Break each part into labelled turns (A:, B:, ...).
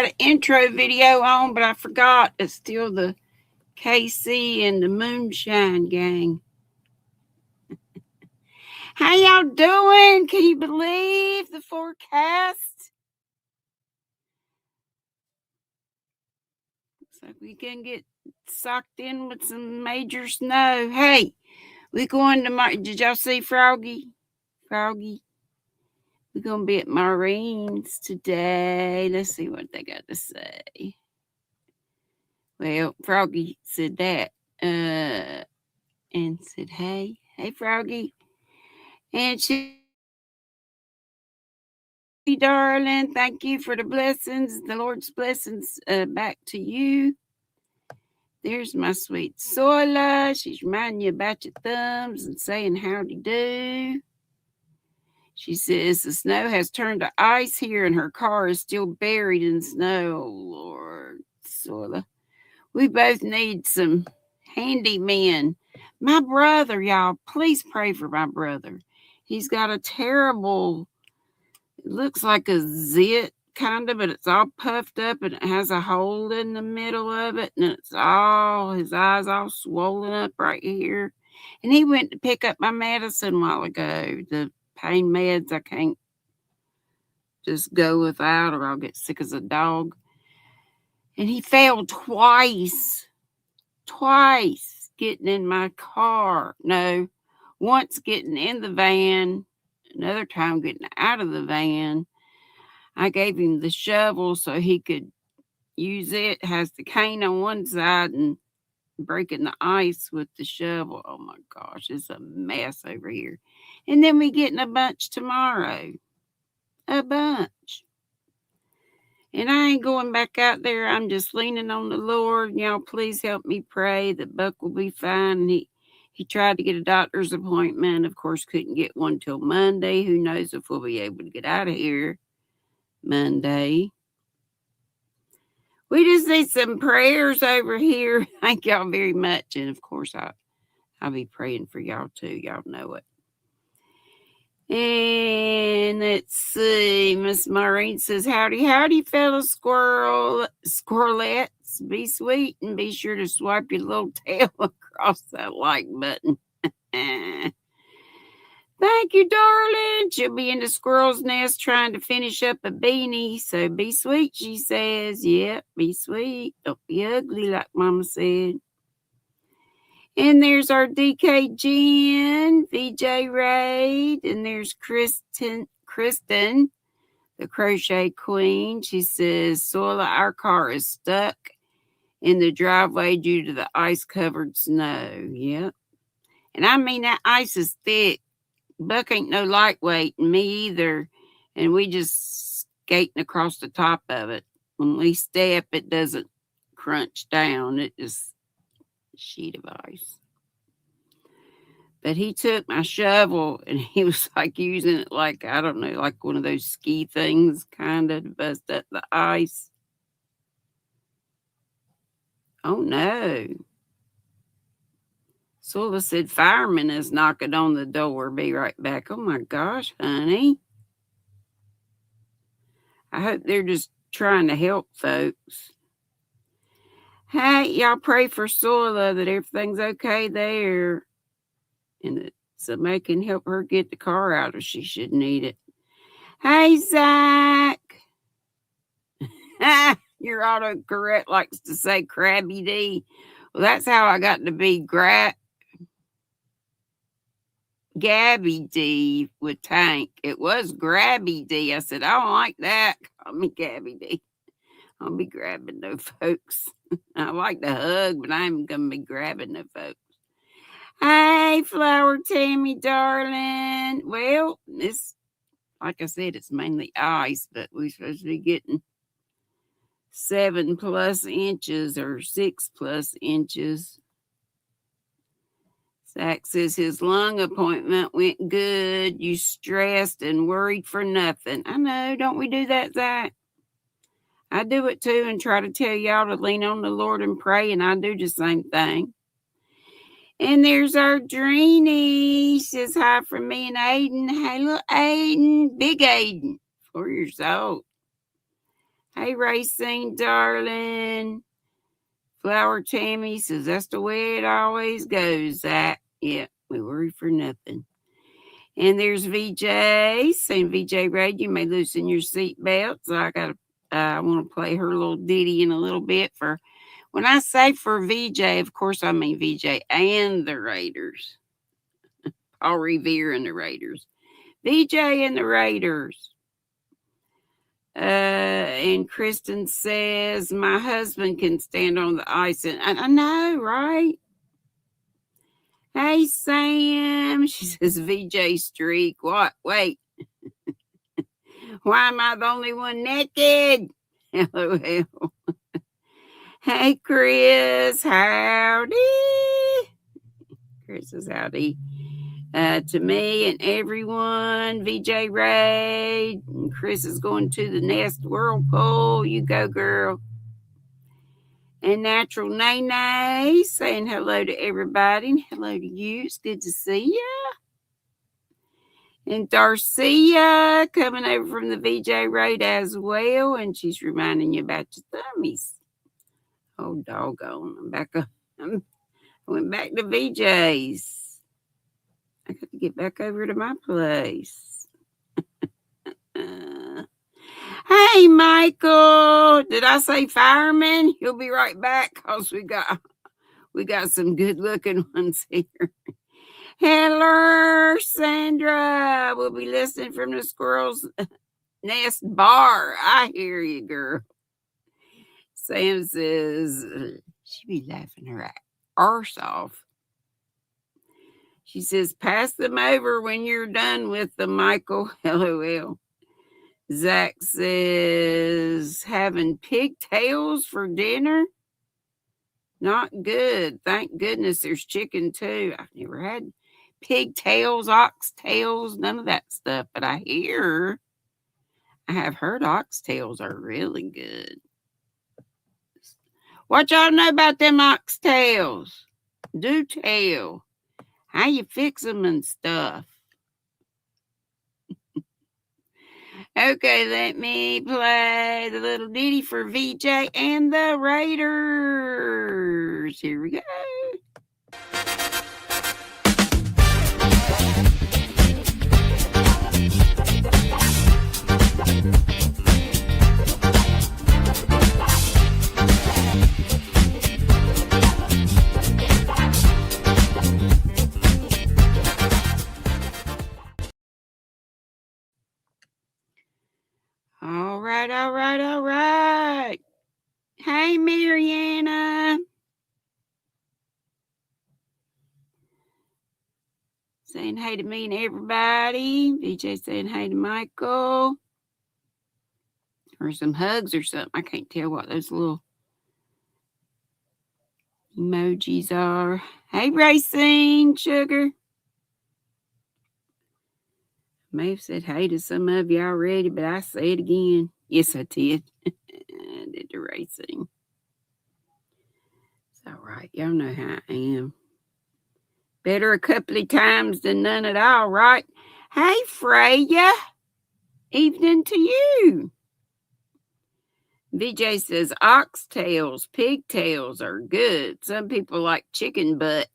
A: got an intro video on, but I forgot. It's still the KC and the Moonshine Gang. How y'all doing? Can you believe the forecast? Looks like we can get socked in with some major snow. Hey, we going to did y'all see Froggy? We're going to be at Maureen's today. Let's see what they got to say. Well, Froggy said that and said, hey, Froggy. And she, darling, thank you for the blessings, the Lord's blessings back to you. There's my sweet Soila. She's reminding you about your thumbs and saying howdy do. She says the snow has turned to ice here and her car is still buried in snow. Oh, Lord, Soila. We both need some handymen. My brother, y'all, please pray for my brother. He's got a terrible, it looks like a zit kind of, but it's all puffed up and it has a hole in the middle of it. And it's all, his eyes all swollen up right here. And he went to pick up my medicine a while ago. The pain meds I can't just go without or I'll get sick as a dog. And he fell twice getting in my car. No, once getting in the van, another time getting out of the van. I gave him the shovel so he could use it. It has the cane on one side and breaking the ice with the shovel. Oh my gosh, it's a mess over here. And then we getting a bunch tomorrow. A bunch. And I ain't going back out there. I'm just leaning on the Lord. Y'all, please help me pray that Buck will be fine. He tried to get a doctor's appointment. Of course, couldn't get one till Monday. Who knows if we'll be able to get out of here Monday. We just need some prayers over here. Thank y'all very much. And of course, I'll be praying for y'all too. Y'all know it. And let's see. Miss Maureen says, howdy, fellow squirrelettes. Be sweet and be sure to swipe your little tail across that like button. Thank you, darling. She'll be in the squirrel's nest trying to finish up a beanie. So be sweet, she says. Yep, be sweet. Don't be ugly, like Mama said. And there's our DK Jen, VJ Raid, and there's Kristen, the crochet queen. She says, Soila, our car is stuck in the driveway due to the ice-covered snow. Yep. And I mean, that ice is thick. Buck ain't no lightweight, and me either. And we just skating across the top of it. When we step, it doesn't crunch down. It just sheet of ice. But he took my shovel and he was like using it like, I don't know, like one of those ski things kind of to bust up the ice. Oh no. Soila said fireman is knocking on the door. Be right back. Oh my gosh, honey. I hope they're just trying to help folks. Hey, y'all pray for Soila that everything's okay there. And that somebody can help her get the car out if she should need it. Hey, Zach. Your autocorrect likes to say GrannyDee. Well, that's how I got to be Gabby D with Tank. It was Grabby D. I said, I don't like that. Call me Gabby D. I'll be grabbing no folks. I like to hug, but I'm going to be grabbing no folks. Hey, Flower Tammy, darling. Well, this, like I said, it's mainly ice, but we're supposed to be getting 7+ inches or 6+ inches. Zach says his lung appointment went good. You stressed and worried for nothing. I know. Don't we do that, Zach? I do it too and try to tell y'all to lean on the Lord and pray, and I do the same thing. And there's our Dreenie. She says hi from me and Aiden. Hey, little Aiden. Big Aiden. 4 years old. Hey, Racine, darling. Flower Tammy says that's the way it always goes, Zach. Yeah, we worry for nothing. And there's VJ saying, VJ Ray, you may loosen your seatbelt. So I want to play her little ditty in a little bit. For when I say for VJ, of course I mean VJ and the Raiders. Paul Revere and the Raiders. VJ and the Raiders. And Kristen says, my husband can stand on the ice. And I know, right? Hey, Sam. She says, VJ Streak. What? Wait. Why am I the only one naked? LOL. Hey, Chris. Howdy. Chris says, howdy. To me and everyone, VJ Ray. Chris is going to the Nest Whirlpool. You go, girl. And Natural Nay saying hello to everybody and hello to you. It's good to see you. And Darcia coming over from the VJ Raid as well. And she's reminding you about your thummies. Oh, doggone. I'm back up. I went back to VJ's. I got to get back over to my place. Hey, Michael. Did I say fireman? He'll be right back because we got some good looking ones here. Hello, Sandra. We'll be listening from the Squirrel's Nest Bar. I hear you, girl. Sam says she be laughing her arse off. She says, pass them over when you're done with them, Michael. LOL. Zach says, having pigtails for dinner? Not good. Thank goodness there's chicken too. I've never had pigtails, oxtails, none of that stuff. But I have heard oxtails are really good. What y'all know about them oxtails? Do tell. How you fix them and stuff. Okay, let me play the little ditty for VJ and the Raiders. Here we go. All right. Hey, Mariana. Saying hey to me and everybody. VJ saying hey to Michael. Or some hugs or something. I can't tell what those little emojis are. Hey, Racine, sugar. May have said hey to some of you already, but I say it again. Yes, I did. I did the Racine. It's all right. Y'all know how I am. Better a couple of times than none at all, right? Hey, Freya. Evening to you. VJ says oxtails, pigtails are good. Some people like chicken butt.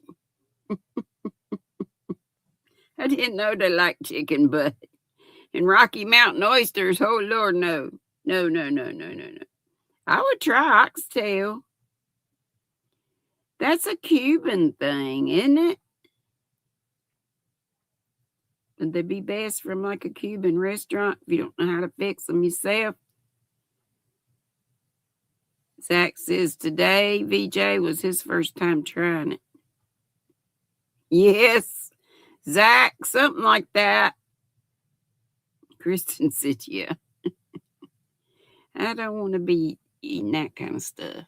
A: I didn't know they liked chicken butt. And Rocky Mountain oysters, oh, Lord, no. No. I would try oxtail. That's a Cuban thing, isn't it? Would they be best from like a Cuban restaurant if you don't know how to fix them yourself? Zach says today VJ was his first time trying it. Yes, Zach, something like that. Kristen said, yeah. I don't want to be eating that kind of stuff.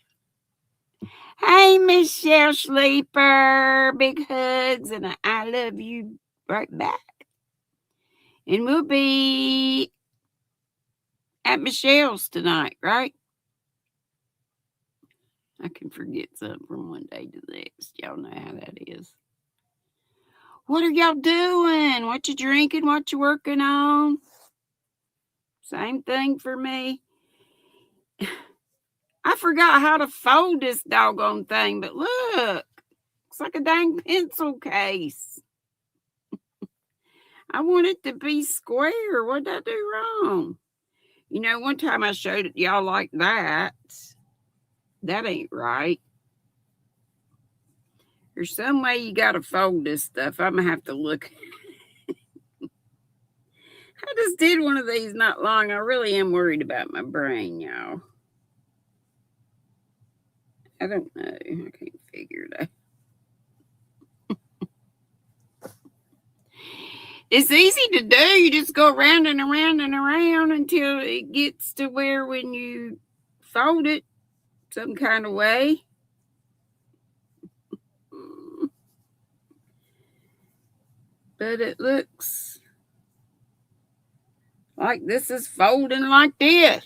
A: Hey, Michelle Sleeper. Big hugs and I love you right back. And we'll be at Michelle's tonight, right? I can forget something from one day to the next. Y'all know how that is. What are y'all doing? What you drinking? What you working on? Same thing for me. I forgot how to fold this doggone thing, but look, it's like a dang pencil case. I want it to be square. What did I do wrong? You know, one time I showed it y'all like that. That ain't right. There's some way you got to fold this stuff. I'm going to have to look. I just did one of these not long. I really am worried about my brain, y'all. I don't know. I can't figure it out. It's easy to do. You just go around and around and around until it gets to where when you fold it some kind of way. But it looks like this is folding like this.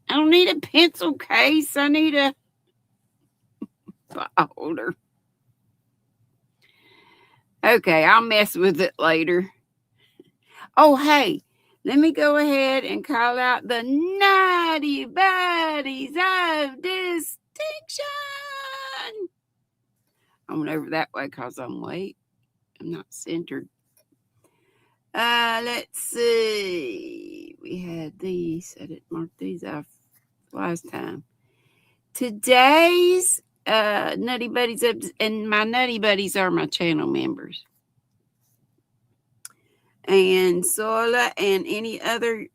A: I don't need a pencil case. I need a folder. Okay, I'll mess with it later. Oh, hey, let me go ahead and call out the naughty buddies of distinction. I went over that way because I'm late. I'm not centered. Let's see. We had these. I didn't mark these off last time. Today's Nutty Buddies, and my Nutty Buddies are my channel members. And Sola and any other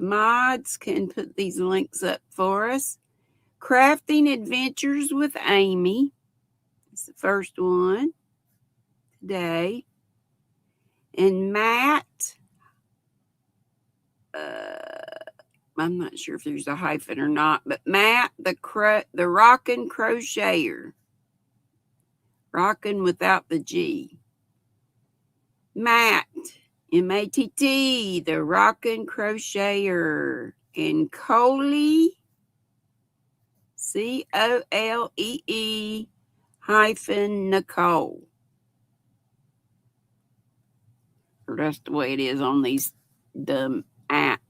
A: mods can put these links up for us. Crafting Adventures with Amy. It's the first one today. And Matt, I'm not sure if there's a hyphen or not, but Matt, the Rockin' Crocheter. Rockin' without the G. Matt, M-A-T-T, the Rockin' Crocheter. And Coley, C-O-L-E-E hyphen Nicole. Or that's the way it is on these dumb app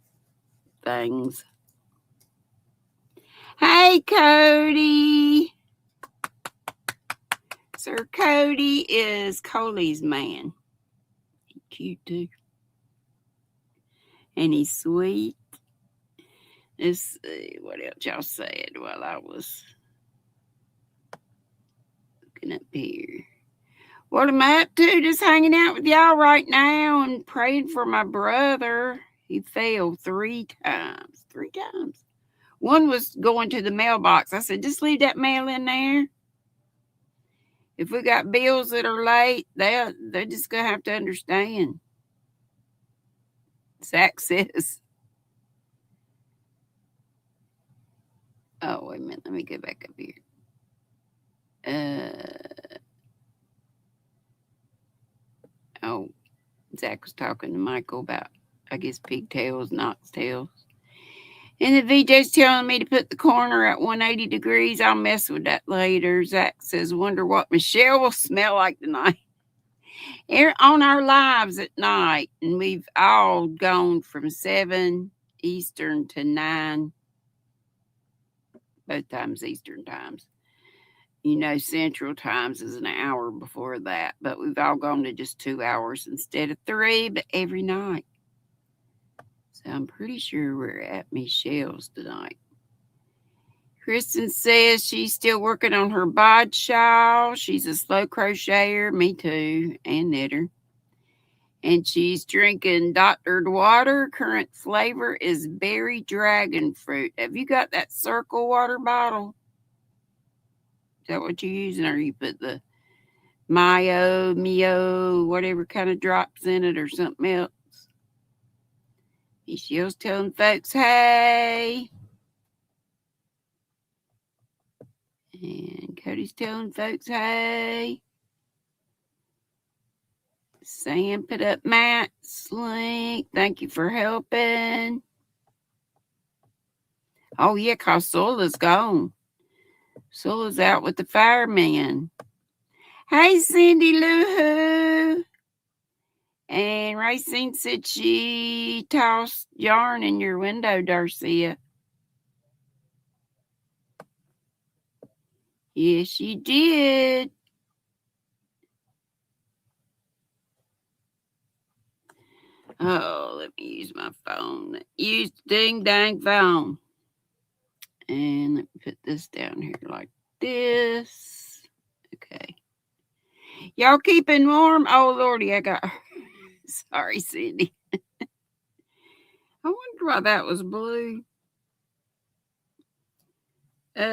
A: things. Hey, Cody. Sir Cody is Coley's man. He's cute too. And he's sweet. Let's see what else y'all said while I was looking up here. What am I up to? Just hanging out with y'all right now and praying for my brother. He fell 3 times. 3 times. One was going to the mailbox. I said, just leave that mail in there. If we got bills that are late, they're just going to have to understand. Zach says. Oh, wait a minute. Let me go back up here. Zach was talking to Michael about, I guess, pigtails, oxtails. And the VJ's telling me to put the corner at 180 degrees. I'll mess with that later. Zach says, wonder what Michelle will smell like tonight. On our lives at night. And we've all gone from 7 Eastern to 9. Both times Eastern times. You know, Central Times is an hour before that. But we've all gone to just 2 hours instead of 3, but every night. So I'm pretty sure we're at Michelle's tonight. Kristen says she's still working on her bod shawl. She's a slow crocheter. Me too. And knitter. And she's drinking doctored water. Current flavor is berry dragon fruit. Have you got that circle water bottle? Is that what you're using? Or you put the Mio, whatever kind of drops in it or something else? Michelle's telling folks, hey. And Cody's telling folks, hey. Sam put up Matt's link. Thank you for helping. Oh, yeah, because Sula's gone. Sula's out with the fireman. Hey, Cindy Lou Who. And Racine said she tossed yarn in your window, Darcia. Yes, you did. Oh, let me use my phone. Use the ding dang phone. And let me put this down here like this. Okay. Y'all keeping warm? Oh, Lordy, I got... Sorry, Cindy. I wonder why that was blue. Yeah,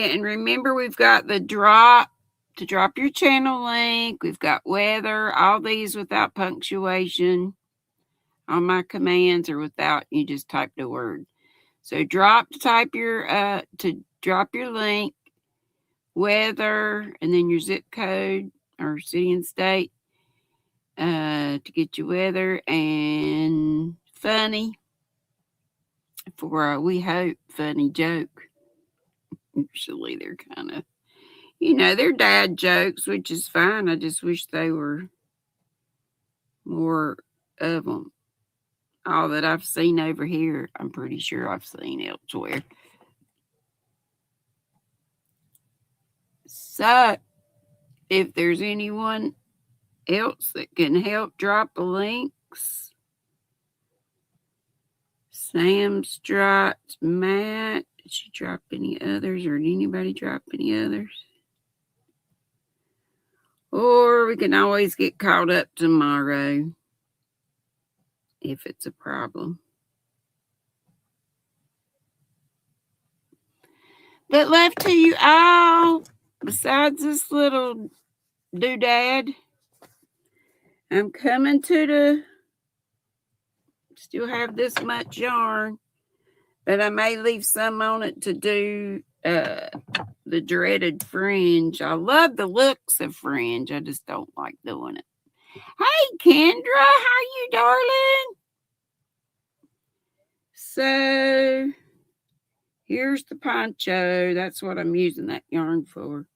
A: and remember we've got the drop to drop your channel link. We've got weather, all these without punctuation. All my commands are without, you just type the word. So drop to type your to drop your link, weather, and then your zip code or city and state to get your weather, and funny for a we hope funny joke. Usually they're kind of, they're dad jokes, which is fine. I just wish they were more of them. All that I've seen over here, I'm pretty sure I've seen elsewhere. So, if there's anyone else that can help drop the links, Sam's dropped, Matt, did she drop any others, or did anybody drop any others? Or we can always get caught up tomorrow if it's a problem. But love to you all. Besides this little doodad, I'm coming to still have this much yarn, but I may leave some on it to do the dreaded fringe. I love the looks of fringe. I just don't like doing it. Hey, Kendra, how you, darling? So here's the poncho. That's what I'm using that yarn for.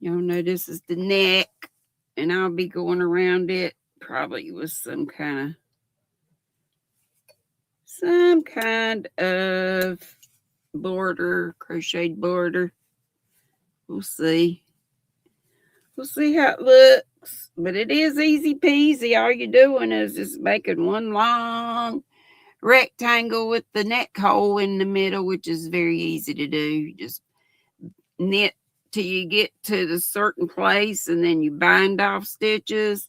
A: Y'all know this is the neck, and I'll be going around it probably with some kind of border, crocheted border. We'll see. We'll see how it looks. But it is easy peasy. All you're doing is just making one long rectangle with the neck hole in the middle, which is very easy to do. You just knit till you get to the certain place, and then you bind off stitches.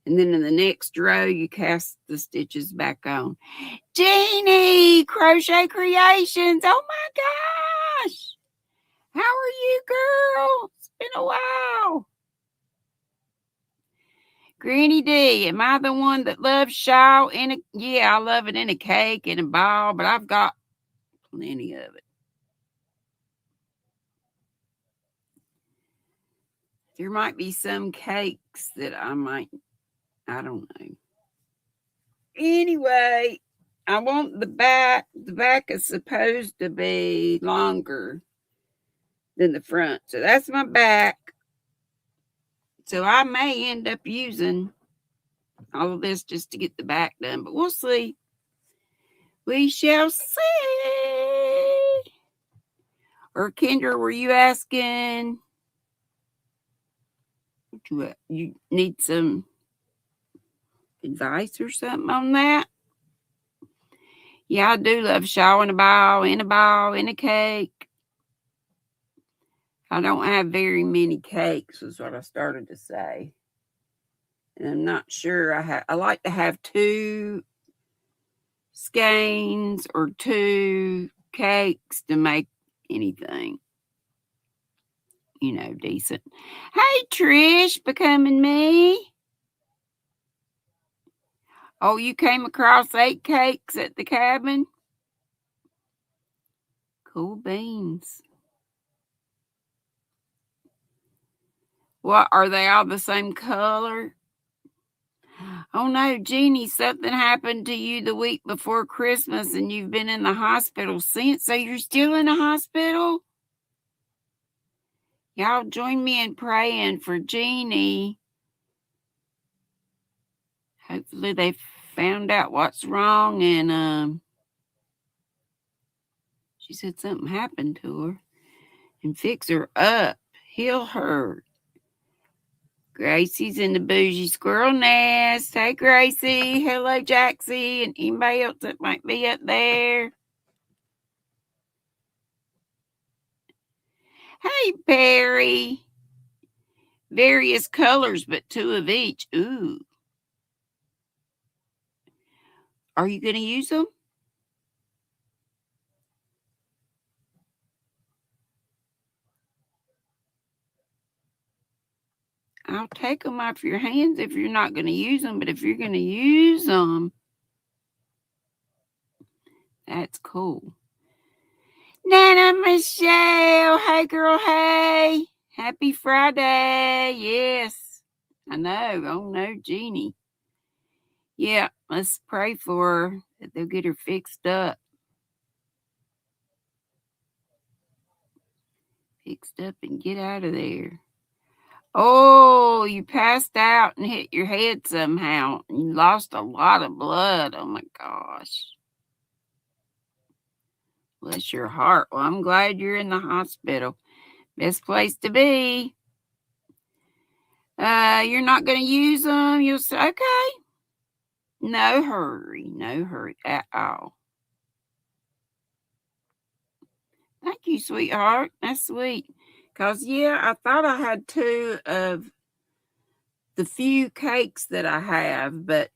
A: And then in the next row, you cast the stitches back on. Jeannie, Crochet Creations. Oh my gosh. How are you, girl? It's been a while. GrannyDee, am I the one that loves shawl in a... Yeah, I love it in a cake, in a ball, but I've got plenty of it. There might be some cakes that I don't know. Anyway, I want the back. The back is supposed to be longer than the front. So that's my back. So I may end up using all of this just to get the back done, but we'll see. We shall see. Or Kendra, were you asking? You need some advice or something on that? Yeah, I do love shawl in a ball, in a cake. I don't have very many cakes, is what I started to say. And I'm not sure. I like to have 2 skeins or 2 cakes to make anything, decent. Hey, Trish, becoming me. Oh, you came across 8 cakes at the cabin? Cool beans. What, are they all the same color? Oh no, Jeannie, something happened to you the week before Christmas and you've been in the hospital since. So you're still in the hospital? Y'all join me in praying for Jeannie. Hopefully they found out what's wrong and she said something happened to her. And fix her up. Heal her. Gracie's in the bougie squirrel nest. Hey, Gracie. Hello, Jaxie. And anybody else that might be up there. Hey, Perry. Various colors, but 2 of each. Ooh. Are you going to use them? I'll take them off your hands if you're not going to use them. But if you're going to use them, that's cool. Nana Michelle. Hey, girl. Hey. Happy Friday. Yes. I know. Oh, no, Jeannie. Yeah, let's pray for her that they'll get her fixed up. Fixed up and get out of there. Oh, you passed out and hit your head somehow. You lost a lot of blood. Oh my gosh. Bless your heart. Well, I'm glad you're in the hospital. Best place to be. You're not going to use them. You'll say, okay. No hurry. No hurry at all. Thank you, sweetheart. That's sweet. Because, yeah, I thought I had 2 of the few cakes that I have, but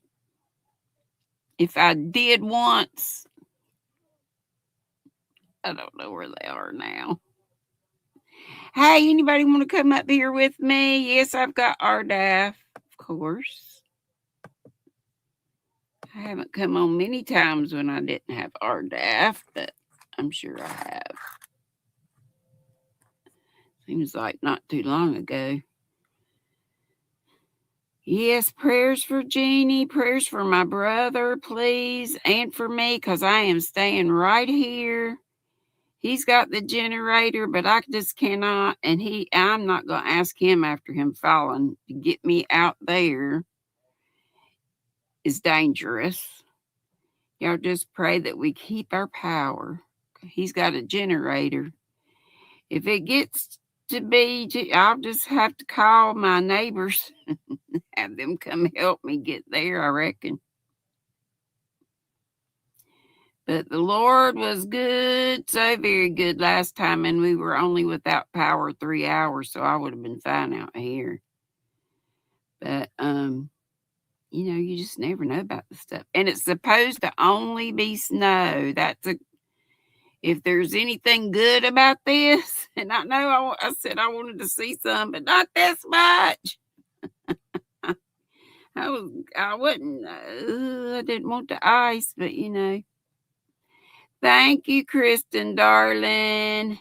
A: if I did once, I don't know where they are now. Hey, anybody want to come up here with me? Yes, I've got RDAF, of course. I haven't come on many times when I didn't have RDAF, but I'm sure I have. Seems like not too long ago. Yes, prayers for Jeannie, prayers for my brother, please, and for me, because I am staying right here. He's got the generator, but I just cannot, and I'm not going to ask him after him falling to get me out there. Is dangerous. Y'all just pray that we keep our power. He's got a generator. If it gets to be, I'll just have to call my neighbors, have them come help me get there, I reckon. But the Lord was good, so very good last time, and we were only without power 3 hours, so I would have been fine out here. But you just never know about the stuff. And it's supposed to only be snow. If there's anything good about this, and I know I said I wanted to see some, but not this much. I didn't want the ice, but Thank you, Kristen, darling.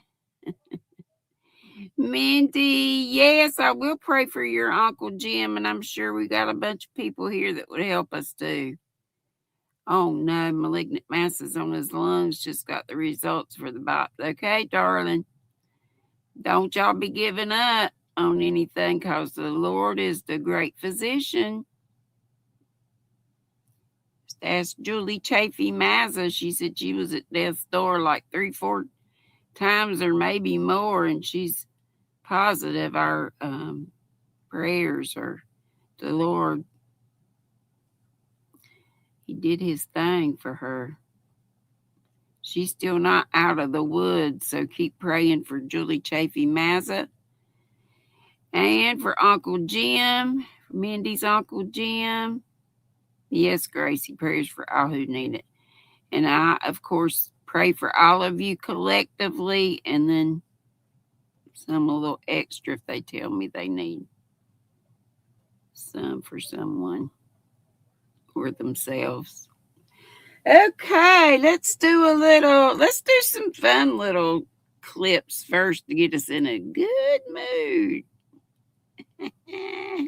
A: Mindy, yes, I will pray for your Uncle Jim, and I'm sure we got a bunch of people here that would help us too. Oh no, malignant masses on his lungs, just got the results for the biopsy. Okay, darling, don't y'all be giving up on anything, because the Lord is the great physician. Just ask Julie Chafee Mazza. She said she was at death's door like 3-4 times or maybe more, and she's positive our prayers are the Lord. He did his thing for her. She's still not out of the woods, so keep praying for Julie Chafee Mazza and for Uncle Jim, for Mindy's Uncle Jim. Yes, Gracie, prayers for all who need it. And I, of course, pray for all of you collectively, and then some a little extra if they tell me they need some for someone or themselves. Okay, let's do some fun little clips first to get us in a good mood.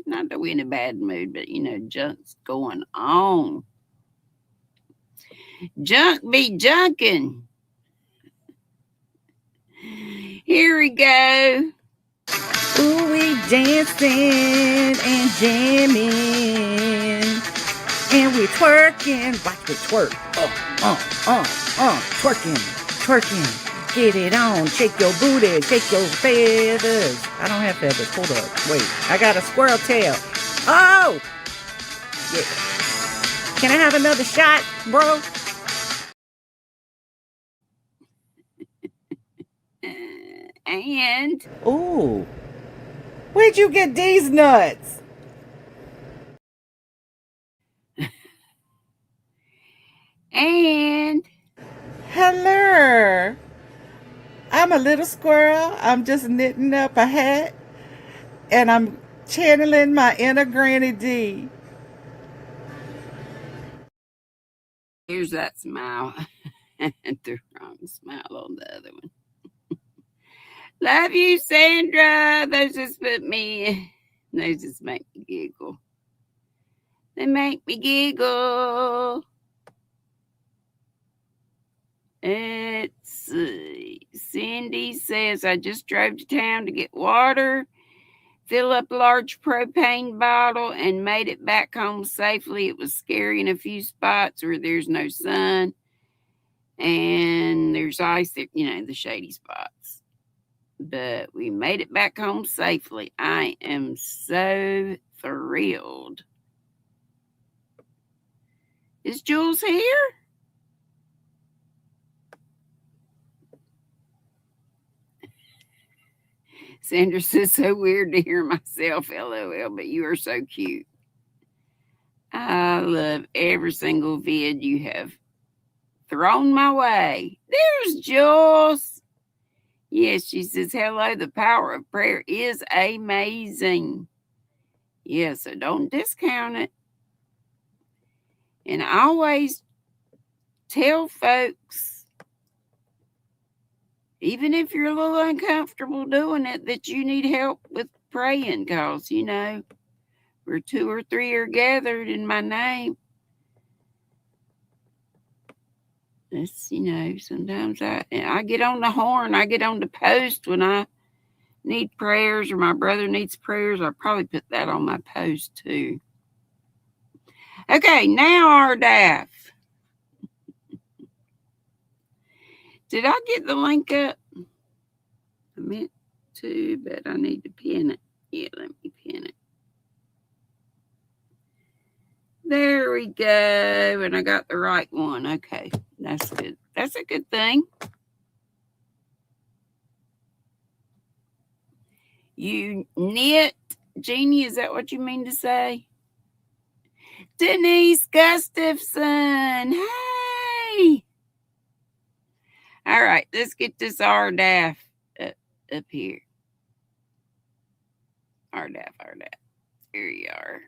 A: Not that we're in a bad mood, but junk's going on. Junk be junking. Here we go.
B: Ooh, we dancing and jamming. And we twerking. Watch me twerk. Twerking, twerking. Get it on. Shake your booty. Shake your feathers. I don't have feathers. Hold up. Wait. I got a squirrel tail. Oh! Yeah. Can I have another shot, bro?
A: And
B: Ooh. Where'd you get these nuts?
A: and
B: Hello. I'm a little squirrel. I'm just knitting up a hat. And I'm channeling my inner GrannyDee.
A: here's that smile. The wrong smile on the other one. Love you, Sandra. Those just put me. Those just make me giggle. They make me giggle. Let's see. Cindy says, I just drove to town to get water, fill up a large propane bottle, and made it back home safely. It was scary in a few spots where there's no sun and there's ice, the shady spots. But we made it back home safely. I am so thrilled. Is Jules here? Sandra says, so weird to hear myself, LOL, but you are so cute. I love every single vid you have thrown my way. There's Jules. Yes, she says, hello, the power of prayer is amazing. Yeah, so don't discount it. And I always tell folks, even if you're a little uncomfortable doing it, that you need help with praying because, where 2 or 3 are gathered in my name. It's, sometimes I get on the horn, I get on the post when I need prayers or my brother needs prayers. I'll probably put that on my post too. Okay, now our DAF. Did I get the link up? I meant to, but I need to pin it. Yeah, let me pin it. There we go. And I got the right one. Okay, that's good. That's a good thing. You knit, Jeannie, is that what you mean to say? Denise Gustafson. Hey. All right, let's get this RDAF up here. RDAF. Here you are.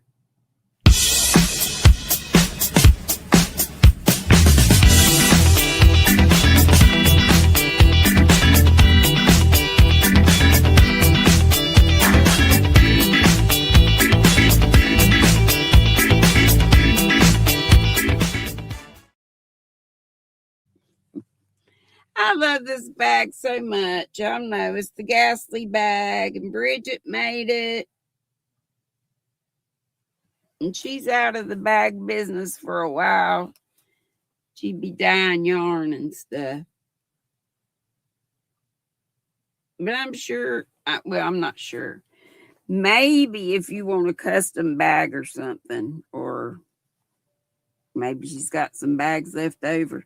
A: I love this bag so much. I don't know. It's the Ghastly bag, and Bridget made it. And she's out of the bag business for a while. She'd be dyeing yarn and stuff. But I'm sure, I'm not sure. Maybe if you want a custom bag or something, or maybe she's got some bags left over,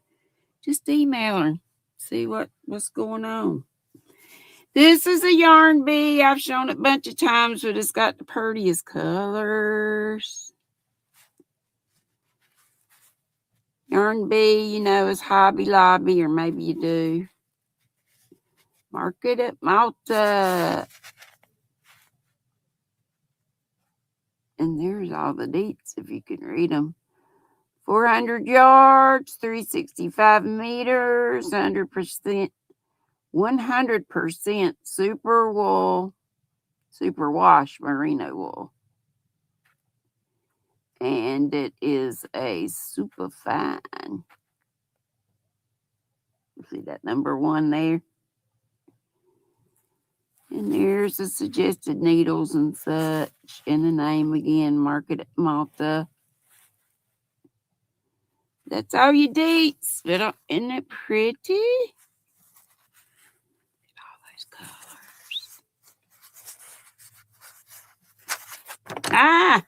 A: just email her. See what's going on. This is a yarn bee. I've shown it a bunch of times, but it's got the prettiest colors. Yarn bee, is Hobby Lobby, or maybe you do. Market at Malta. And there's all the deets if you can read them. 400 yards, 365 meters, 100% super wool, super wash merino wool. And it is a super fine. See that number 1 there? And there's the suggested needles and such. And the name again, Market at Malta. That's all you deets. But isn't it pretty? All those colors. Ah!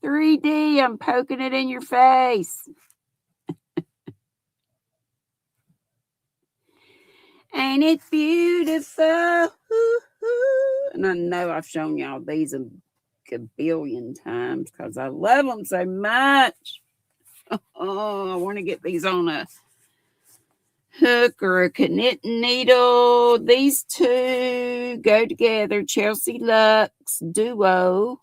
A: 3D, I'm poking it in your face. Ain't it beautiful? Ooh. And I know I've shown y'all these a billion times because I love them so much. Oh, I want to get these on a hook or a knitting needle. These two go together. Chelsea Lux Duet.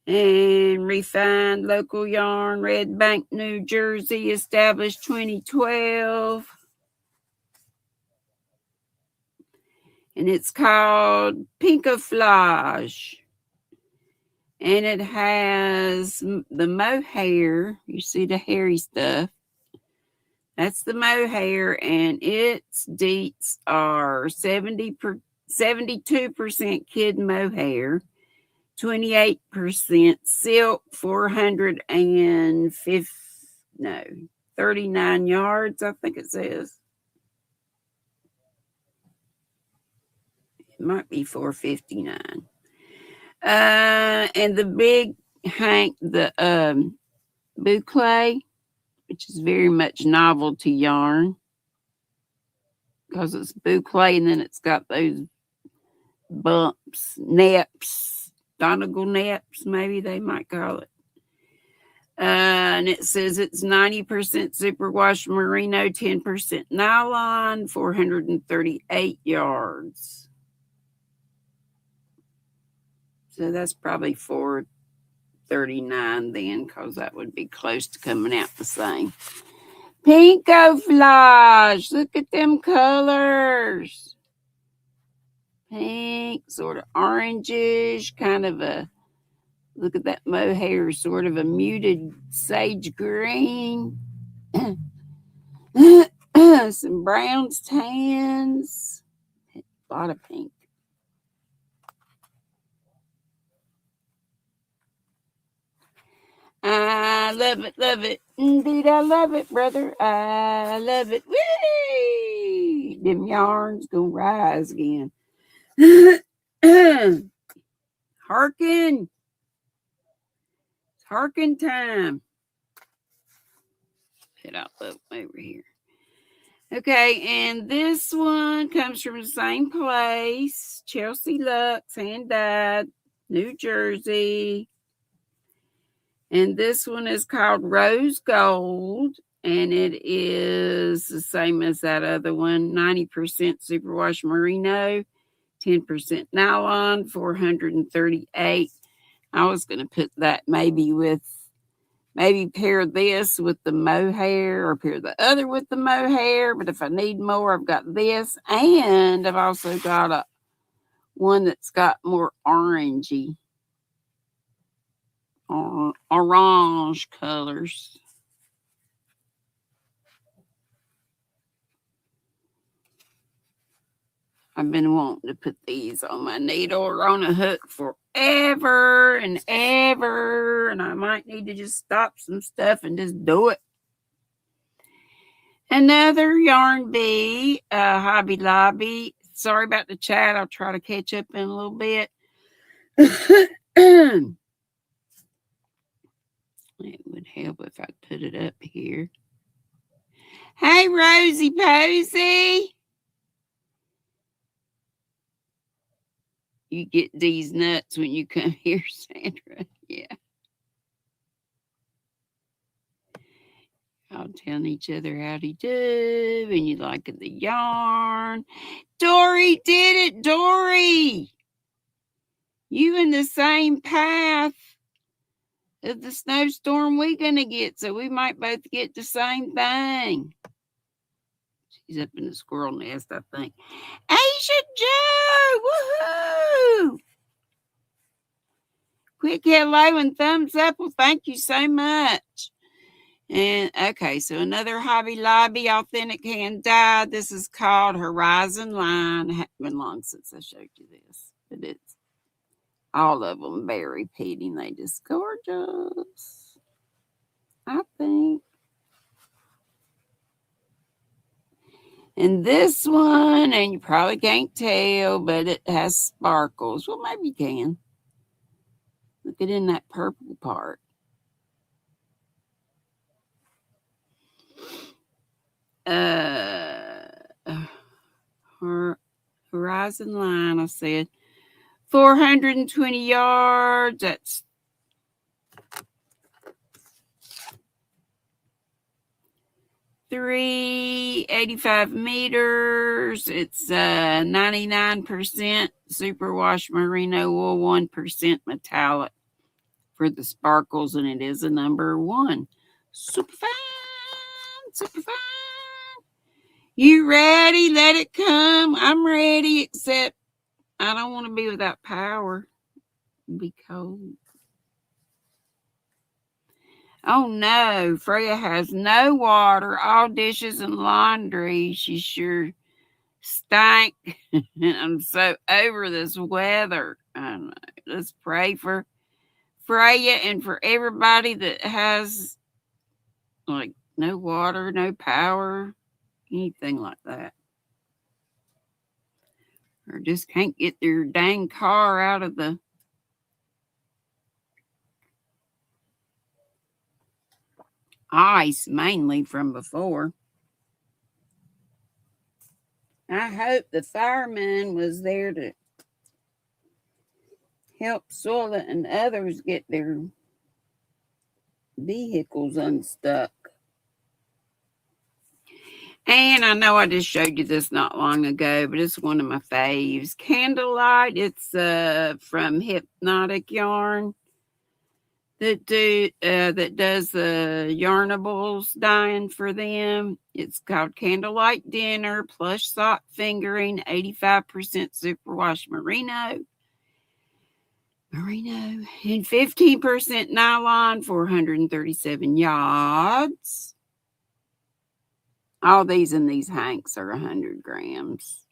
A: And Refined Local Yarn, Red Bank, New Jersey, established 2012. And it's called Pinkaflage. And it has the mohair. You see the hairy stuff. That's the mohair. And its deets are 72% kid mohair. 28% silk, 39 yards, I think it says. It might be 459. And the big hank, the boucle, which is very much novelty yarn, because it's boucle and then it's got those bumps, naps, Donegal naps, maybe they might call it. And it says it's 90% superwash merino, 10% nylon, 438 yards. So that's probably 439 then, because that would be close to coming out the same. Pinkaflage. Look at them colors. Pink, sort of orangish, kind of a, look at that mohair, sort of a muted sage green. Some browns, tans, a lot of pink. I love it, love it. Indeed, I love it, brother. I love it. Whee! Them yarns gonna rise again. Harkin. It's harkin time. Put out over here. Okay, and this one comes from the same place. Chelsea Lux, hand dyed, New Jersey. And this one is called Rose Gold. And it is the same as that other one. 90% superwash merino, 10% nylon, 438. I was going to put that maybe pair this with the mohair or pair the other with the mohair. But if I need more, I've got this. And I've also got one that's got more orangey, orange colors. I've been wanting to put these on my needle or on a hook forever and ever. And I might need to just stop some stuff and just do it. Another yarn bee, Hobby Lobby. Sorry about the chat. I'll try to catch up in a little bit. It would help if I put it up here. Hey, Rosie Posey. You get these nuts when you come here, Sandra. Yeah. All telling each other howdy do, and you like the yarn. Dory did it, Dory. You in the same path of the snowstorm we're going to get, so we might both get the same thing. She's up in the squirrel nest, I think. Aisha Joe, woohoo! Quick hello and thumbs up. Well, thank you so much. And okay, so another Hobby Lobby authentic hand dyed. This is called Horizon Line. It hasn't been long since I showed you this, but it's all of them very pretty. They just gorgeous, I think. And this one, and you probably can't tell, but it has sparkles. Well, maybe you can. Look at in that purple part. Horizon Line, I said 420 yards. That's 385 meters. It's 99% superwash merino wool, 1% metallic for the sparkles, and it is a number 1. Super fine, super fine. You ready? Let it come. I'm ready, except I don't want to be without power. It'll be cold. Oh no, Freya has no water, all dishes and laundry. She sure stank. I'm so over this weather. I don't know. Let's pray for Freya and for everybody that has like no water, no power, anything like that. Or just can't get their dang car out of the ice, mainly from before. I hope the fireman was there to help Sola and others get their vehicles unstuck. And I know I just showed you this not long ago, but it's one of my faves. Candlelight. It's from Hypnotic Yarn that does the yarnables dyeing for them. It's called Candlelight Dinner, plush sock fingering, 85% superwash merino, and 15% nylon, 437 yards. All these in these hanks are 100 grams.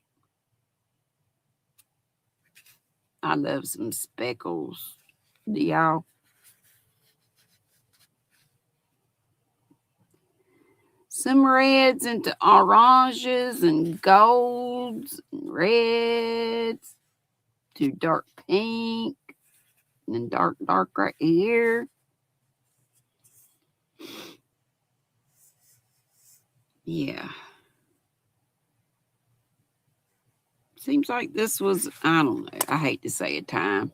A: I love some speckles. Do y'all? Some reds into oranges and golds and reds to dark pink and then dark right here. Yeah. Seems like this was, I don't know, I hate to say a time.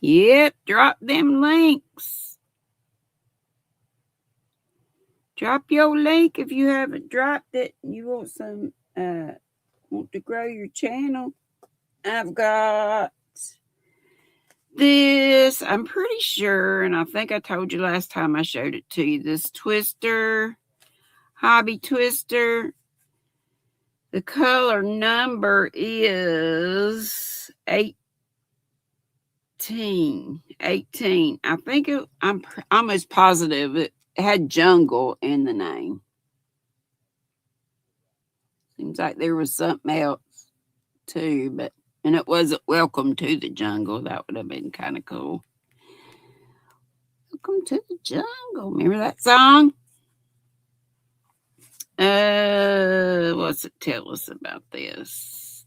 A: Yep, drop them links. Drop your link if you haven't dropped it. You want some, want to grow your channel. I've got this, I'm pretty sure, and I think I told you last time I showed it to you, this twister, hobby twister. The color number is 18. I think I'm almost positive it had jungle in the name. Seems like there was something else too, and it wasn't Welcome to the Jungle. That would have been kind of cool. Welcome to the Jungle. Remember that song? What's it tell us about this?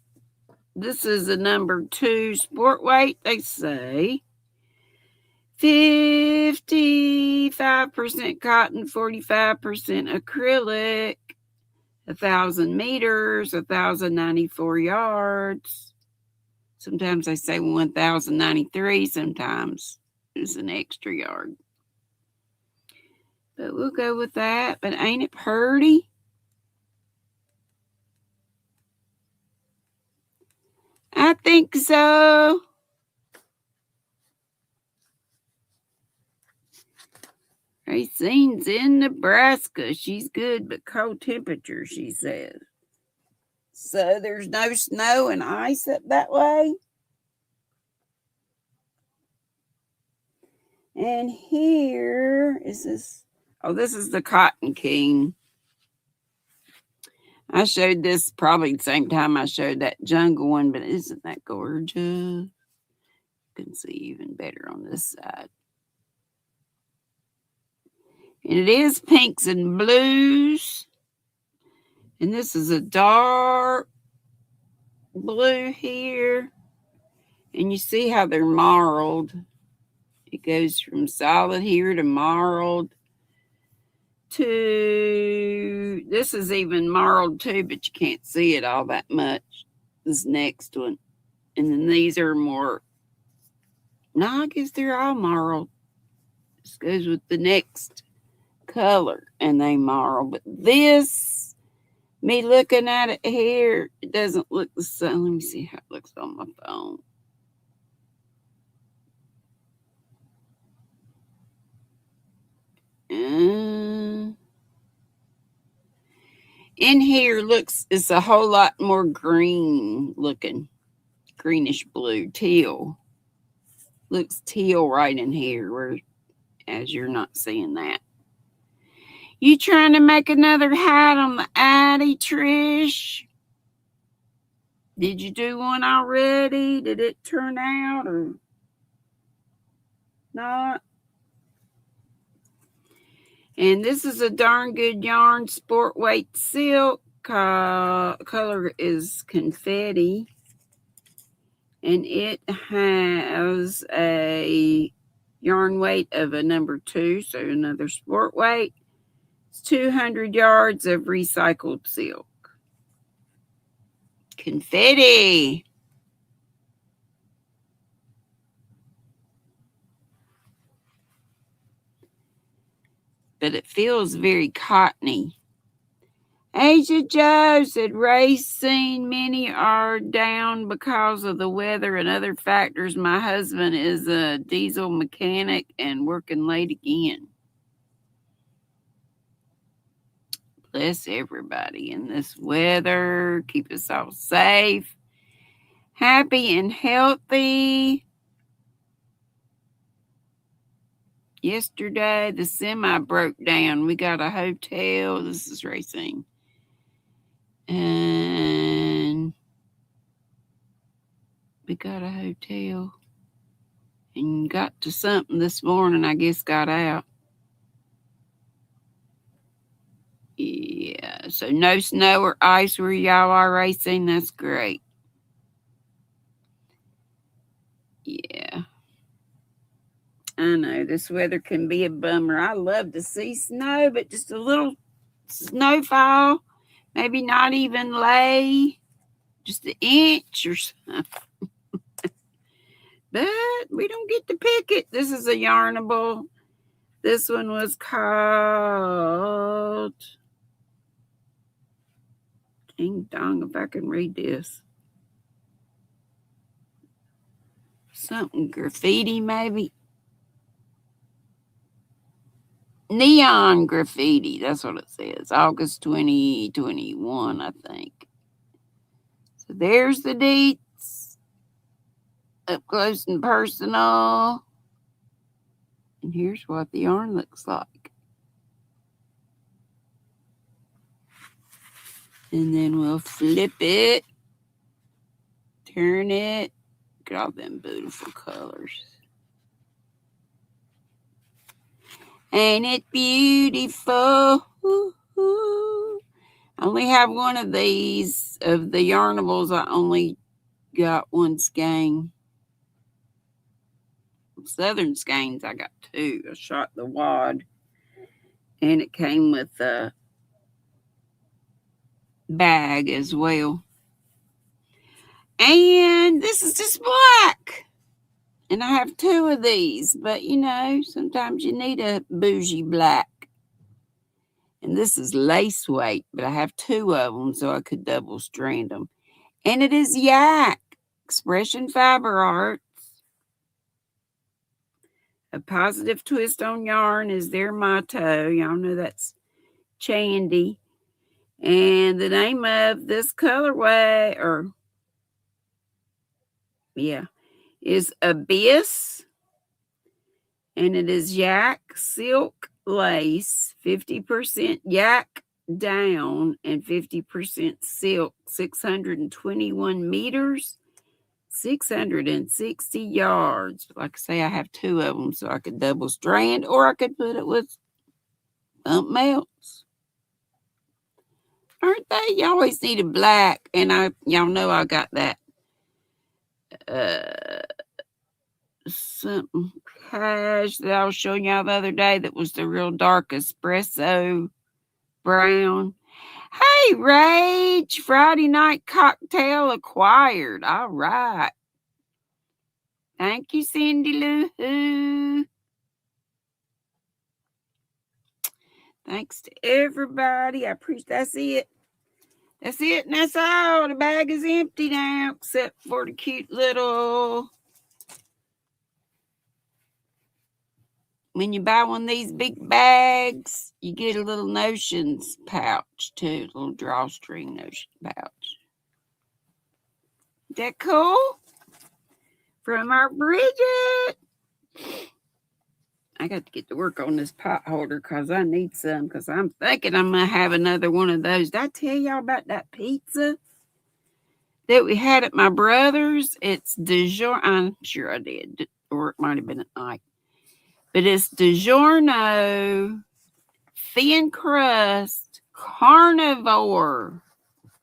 A: This is a number 2 sport weight, they say. 55% cotton, 45% acrylic, 1,000 meters, 1,094 yards. Sometimes they say 1,093, sometimes it's an extra yard. But we'll go with that. But ain't it pretty? I think so. Racine's in Nebraska. She's good, but cold temperature, she says. So there's no snow and ice up that way? And here is this. Oh, this is the Cotton King. I showed this probably the same time I showed that jungle one, but isn't that gorgeous? You can see even better on this side. And it is pinks and blues. And this is a dark blue here. And you see how they're marled. It goes from solid here to marled to, this is even marled too, but you can't see it all that much. This next one. And then these are more, no, I guess they're all marled. This goes with the next color and they marl. But this, me looking at it here, it doesn't look the same. Let me see how it looks on my phone. In here looks, it's a whole lot more green looking, greenish blue, teal. Looks teal right in here, whereas you're not seeing that. You trying to make another hat on the Addy, Trish? Did you do one already? Did it turn out or not? And this is a darn good yarn, sport weight silk. Color is confetti. And it has a yarn weight of a number 2, so another sport weight. It's 200 yards of recycled silk. Confetti. But it feels very cottony. Asia Joe said racing many are down because of the weather and other factors. My husband is a diesel mechanic and working late again. Bless everybody in this weather. Keep us all safe, happy, and healthy. Yesterday, the semi broke down. We got a hotel. This is Racine. And we got a hotel and got to something this morning, I guess got out. Yeah, so no snow or ice where y'all are racing. That's great. Yeah. I know this weather can be a bummer. I love to see snow, but just a little snowfall, maybe not even lay, just an inch or something. But we don't get to pick it. This is a yarnable. This one was called, ding dong, if I can read this. Something graffiti, maybe. Neon graffiti. That's what it says. August 2021, I think. So there's the deets. Up close and personal. And here's what the yarn looks like. And then we'll flip it. Turn it. Look at all them beautiful colors. Ain't it beautiful? Ooh. I only have one of these. Of the yarnables, I only got one skein. Southern skeins, I got 2. I shot the wad. And it came with a bag as well. And this is just black. And I have 2 of these. But, you know, sometimes you need a bougie black. And this is lace weight. But I have 2 of them so I could double strand them. And it is Yak. Expression Fiber Arts. A positive twist on yarn is their motto. Y'all know that's Chandy. And the name of this colorway, is Abyss. And it is yak silk lace, 50% yak down and 50% silk, 621 meters, 660 yards. Like I say, I have two of them, so I could double strand, or I could put it with something else. Aren't they? You always need a black, and y'all know I got that something cash that I was showing y'all the other day that was the real dark espresso brown. Hey, Rach, Friday night cocktail acquired. All right. Thank you, Cindy Lou Who. Thanks to everybody. I appreciate. That's it. That's it, and that's all. The bag is empty now, except for the cute little. When you buy one of these big bags, you get a little notions pouch too, a little drawstring notion pouch. Is that cool? From our Bridget. I got to get to work on this pot holder because I need some, because I'm thinking I'm going to have another one of those. Did I tell y'all about that pizza that we had at my brother's? It's DiGiorno. I'm sure I did, or it might have been at night. But it's DiGiorno thin crust carnivore.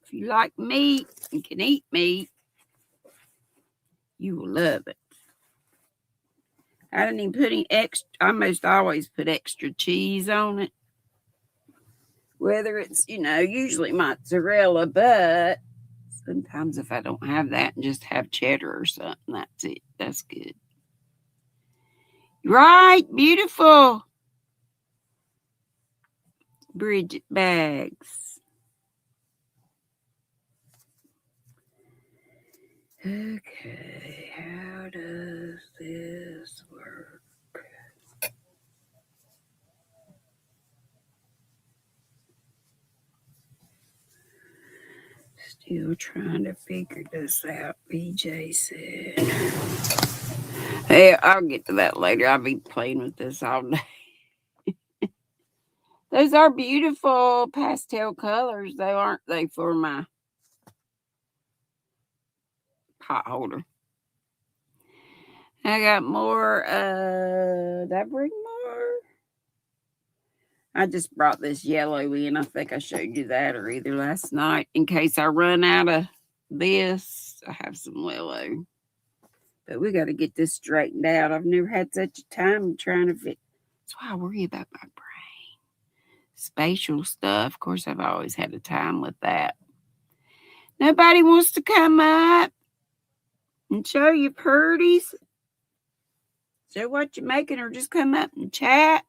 A: If you like meat and can eat meat, you will love it. I didn't even put any extra. I almost always put extra cheese on it. Whether it's, usually mozzarella, but sometimes if I don't have that and just have cheddar or something, that's it. That's good. Right, beautiful. Bridget bags. Okay, how does this work? Still trying to figure this out, BJ said. Hey, I'll get to that later. I'll be playing with this all day. Those are beautiful pastel colors, though, aren't they, for my pot holder? I got more. Did I bring more? I just brought this yellow in. I think I showed you that, or either last night. In case I run out of this, I have some yellow. But we got to get this straightened out. I've never had such a time trying to fit. That's why I worry about my brain. Spatial stuff. Of course, I've always had a time with that. Nobody wants to come up and show your purties. Show what you're making, or just come up and chat.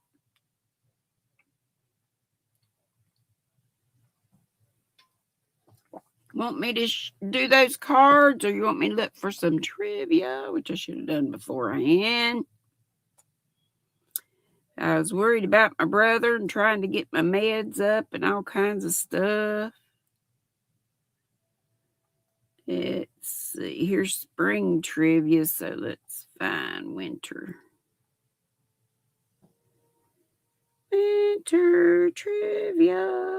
A: Want me to do those cards, or you want me to look for some trivia, which I should have done beforehand? I was worried about my brother and trying to get my meds up and all kinds of stuff. Let's see. Here's spring trivia, so let's find winter. Winter trivia.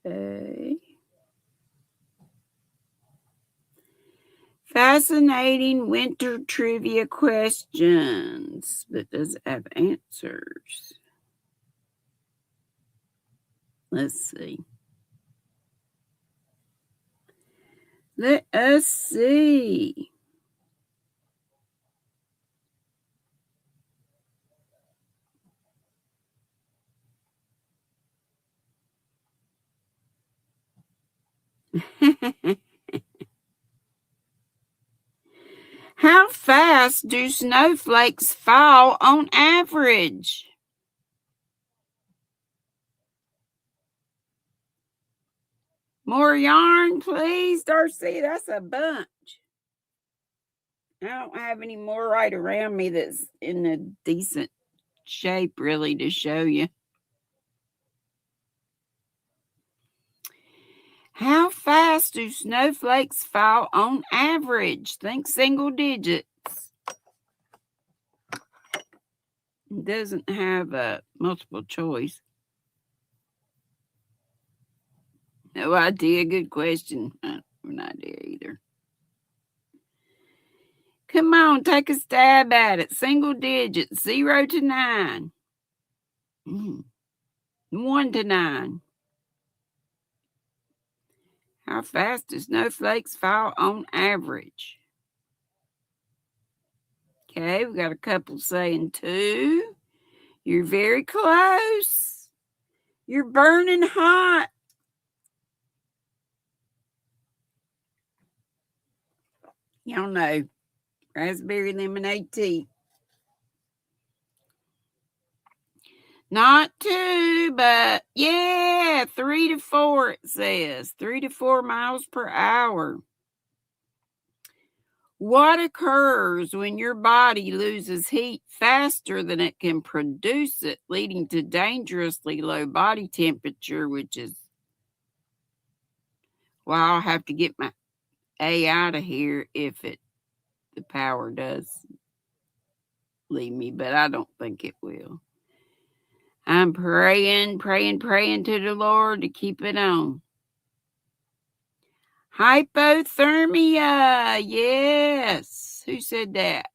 A: Okay. Fascinating winter trivia questions, but does it have answers? Let's see. Let us see. How fast do snowflakes fall on average? More yarn, please, Darcy. That's a bunch. I don't have any more right around me that's in a decent shape, really, to show you. How fast do snowflakes fall on average? Think single digits. It doesn't have a multiple choice. No idea. Good question. No idea either. Come on, take a stab at it. Single digits, 0 to 9. 1 to 9. How fast do snowflakes fall on average? Okay, we got a couple saying 2. You're very close. You're burning hot. Y'all know, raspberry lemonade tea. Not 2, but yeah, 3 to 4 it says. 3 to 4 miles per hour. What occurs when your body loses heat faster than it can produce it, leading to dangerously low body temperature, which is why I'll have to get my A out of here if the power does leave me, but I don't think it will. I'm praying to the Lord to keep it on. Hypothermia. Yes. Who said that?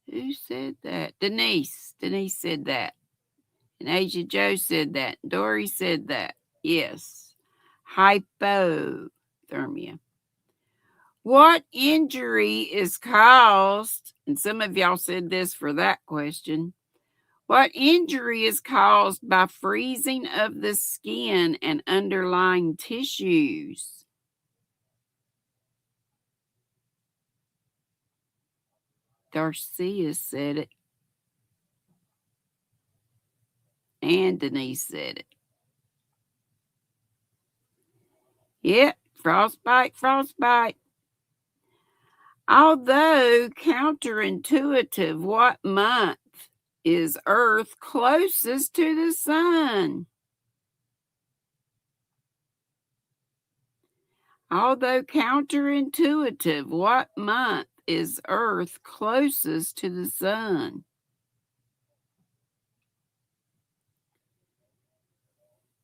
A: Who said that? Denise. Denise said that. And Asia Joe said that. Dory said that. Yes. Hypothermia. What injury is caused, and some of y'all said this for that question, what injury is caused by freezing of the skin and underlying tissues? Darcia said it. And Denise said it. Yep, frostbite. Although counterintuitive, what month is Earth closest to the sun? Although counterintuitive, what month is Earth closest to the sun?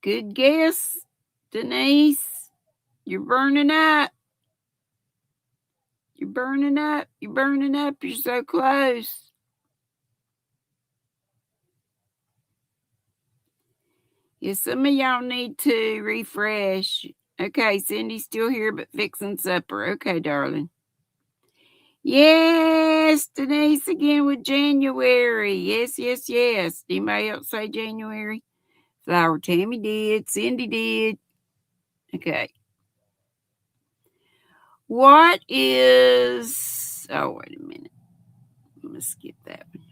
A: Good guess, Denise. You're burning up. You're burning up. You're so close. Yeah, some of y'all need to refresh. Okay, Cindy's still here, but fixing supper. Okay, darling. Yes, Denise again with January. Yes. Anybody else say January? Flower Tammy did. Cindy did. Okay. What is... Oh, wait a minute. I'm going to skip that one.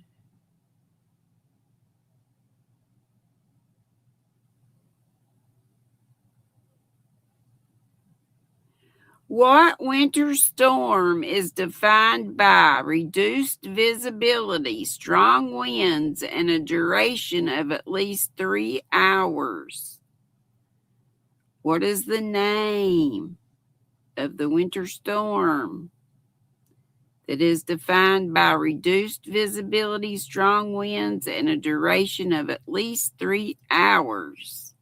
A: What winter storm is defined by reduced visibility, strong winds, and a duration of at least 3 hours? What is the name of the winter storm that is defined by reduced visibility, strong winds, and a duration of at least 3 hours?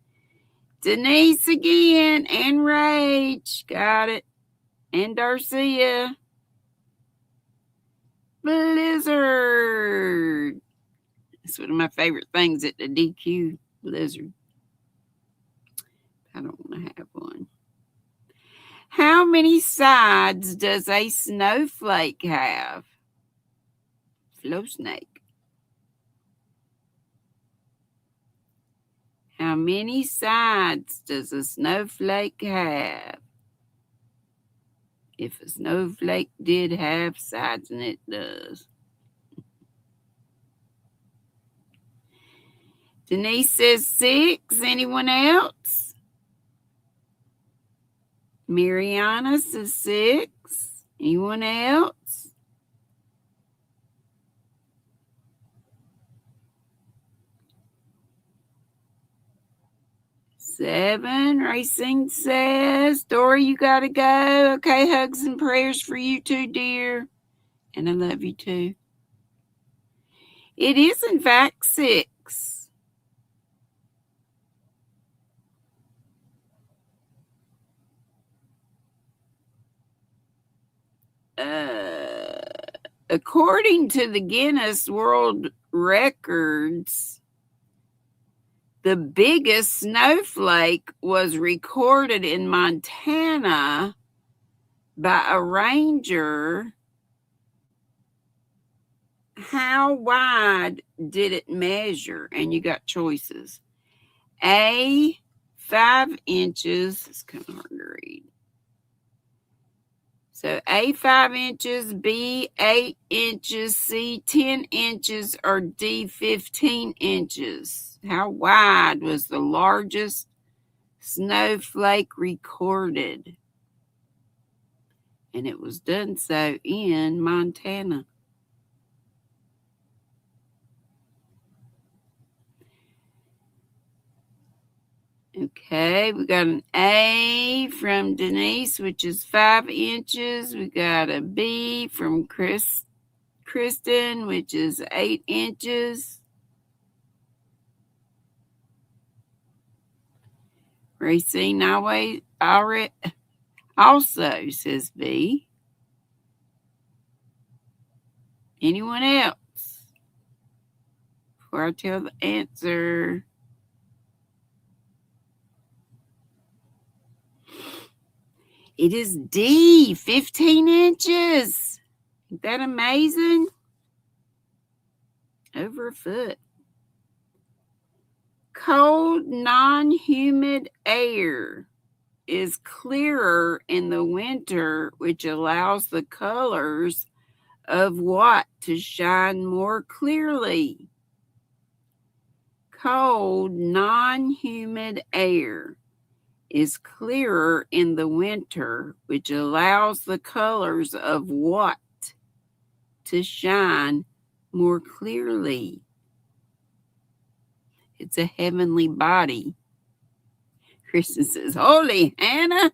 A: Denise again, and Rach, got it. And Darcia. Blizzard. It's one of my favorite things at the DQ, blizzard. I don't want to have one. How many sides does a snowflake have? Flow snake. How many sides does a snowflake have? If a snowflake did have sides, and it does. Denise says 6. Anyone else? Mariana says 6. Anyone else? 7. Racine says, Dory, you got to go. Okay, hugs and prayers for you too, dear. And I love you too. It is, in fact, 6. According to the Guinness World Records, the biggest snowflake was recorded in Montana by a ranger. How wide did it measure? And you got choices. A, 5 inches. It's kind of hard to read. So A, 5 inches, B, 8 inches, C, 10 inches, or D, 15 inches. How wide was the largest snowflake recorded? And it was done so in Montana. Okay, we got an A from Denise, which is 5 inches. We got a B from Kristen, which is 8 inches. Racine also says B. Anyone else? Before I tell the answer. It is D, 15 inches. Isn't that amazing? Over a foot. Cold, non-humid air is clearer in the winter, which allows the colors of what to shine more clearly? Cold, non-humid air is clearer in the winter, which allows the colors of what to shine more clearly? It's a heavenly body. Kristen says, Holy Hannah.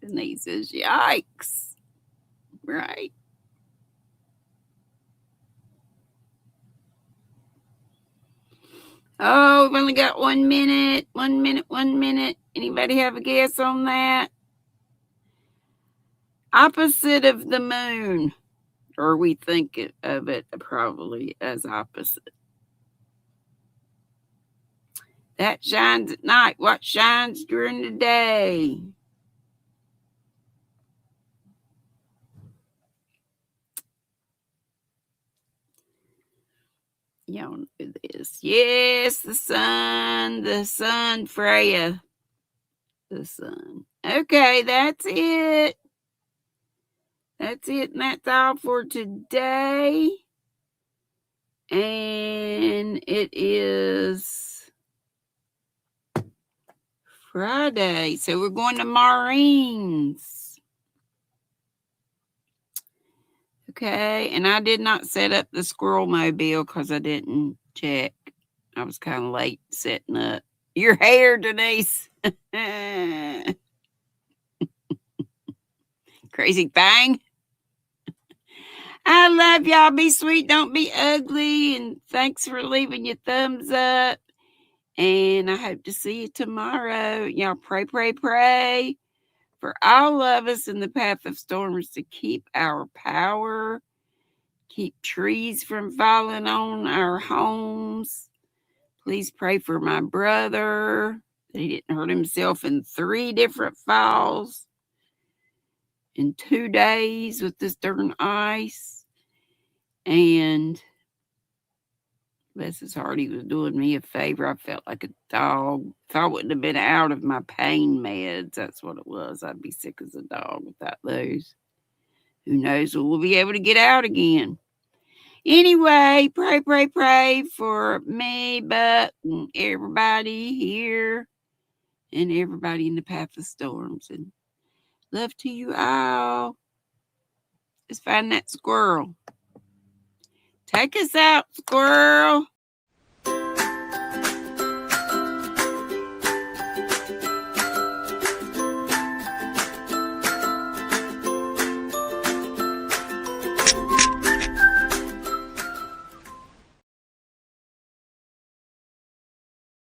A: Denise says, yikes. Right. Oh, we've only got 1 minute. 1 minute, 1 minute. Anybody have a guess on that? Opposite of the moon. Or we think of it probably as opposite. That shines at night. What shines during the day? Y'all know this. Yes, the sun, Freya. The sun. Okay, that's it. That's it, and that's all for today. And it is Friday, so we're going to Maureen's. Okay, and I did not set up the squirrel mobile because I didn't check. I was kind of late setting up. Your hair, Denise. Crazy thing. I love y'all. Be sweet. Don't be ugly. And thanks for leaving your thumbs up. And I hope to see you tomorrow. Y'all pray, pray, pray for all of us in the path of storms to keep our power, keep trees from falling on our homes. Please pray for my brother that he didn't hurt himself in 3 different falls in 2 days with this darn ice. And bless his heart, he was doing me a favor. I felt like a dog. If I wouldn't have been out of my pain meds, that's what it was. I'd be sick as a dog without those. Who knows when we'll be able to get out again. Anyway, pray, pray, pray for me, Buck, and everybody here, and everybody in the path of storms. And love to you all. Let's find that squirrel. Take us out, squirrel.